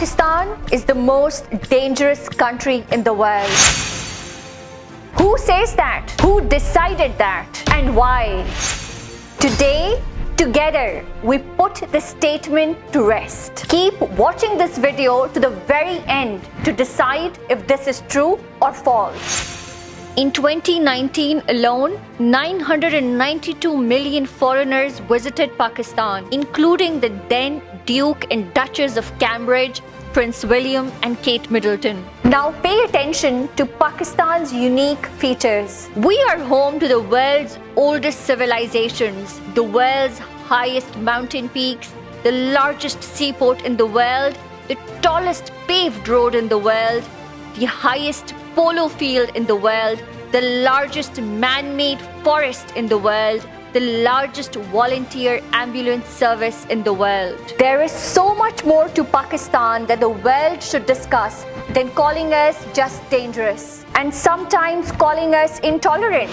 Pakistan is the most dangerous country in the world. Who says that? Who decided that? And why? Today, together, we put the statement to rest. Keep watching this video to the very end to decide if this is true or false. In 2019 alone, 992 million foreigners visited Pakistan, including the then Duke and Duchess of Cambridge, Prince William and Kate Middleton. Now pay attention to Pakistan's unique features. We are home to the world's oldest civilizations, the world's highest mountain peaks, the largest seaport in the world, the tallest paved road in the world, the highest polo field in the world, the largest man-made forest in the world, the largest volunteer ambulance service in the world. There is so much more to Pakistan that the world should discuss than calling us just dangerous and sometimes calling us intolerant.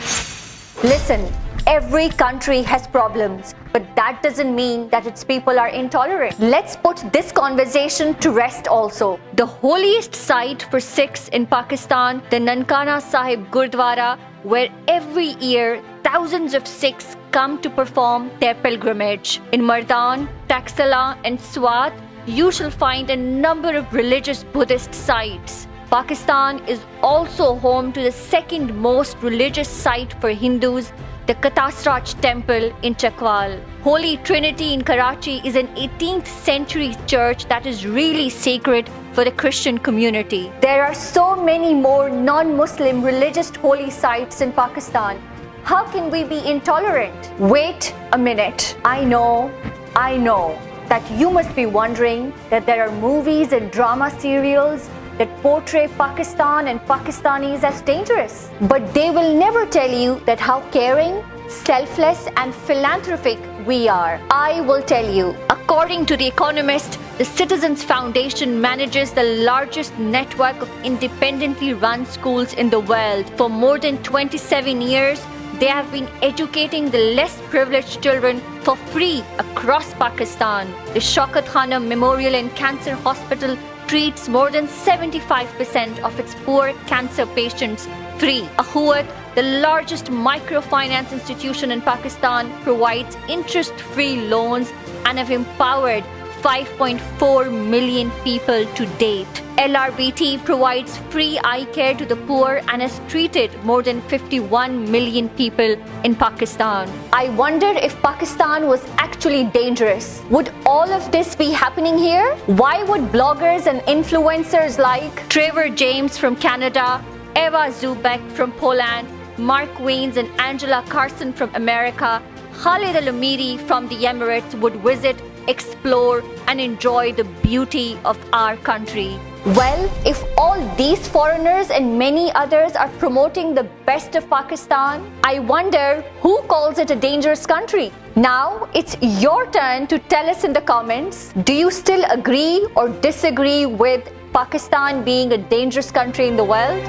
Listen, every country has problems, but that doesn't mean that its people are intolerant. Let's put this conversation to rest also. The holiest site for Sikhs in Pakistan, the Nankana Sahib Gurdwara, where every year thousands of Sikhs come to perform their pilgrimage. In Mardan, Taxila and Swat, you shall find a number of religious Buddhist sites. Pakistan is also home to the second most religious site for Hindus, the Katasraj Temple in Chakwal. Holy Trinity in Karachi is an 18th century church that is really sacred for the Christian community. There are so many more non-Muslim religious holy sites in Pakistan. How can we be intolerant? Wait a minute. I know that you must be wondering that there are movies and drama serials that portray Pakistan and Pakistanis as dangerous. But they will never tell you that how caring, selfless and philanthropic we are. I will tell you. According to The Economist, the Citizens Foundation manages the largest network of independently run schools in the world. For more than 27 years, they have been educating the less privileged children for free across Pakistan. The Shaukat Khanum Memorial and Cancer Hospital treats more than 75% of its poor cancer patients free. Ahuat, the largest microfinance institution in Pakistan, provides interest-free loans and have empowered 5.4 million people to date. LRBT provides free eye care to the poor and has treated more than 51 million people in Pakistan. I wonder if Pakistan was actually dangerous. Would all of this be happening here? Why would bloggers and influencers like Trevor James from Canada, Eva Zubek from Poland, Mark Wiens and Angela Carson from America, Khalid Al-Amiri from the Emirates would visit, explore and enjoy the beauty of our country? Well, if all these foreigners and many others are promoting the best of Pakistan, I wonder who calls it a dangerous country? Now, it's your turn to tell us in the comments, do you still agree or disagree with Pakistan being a dangerous country in the world?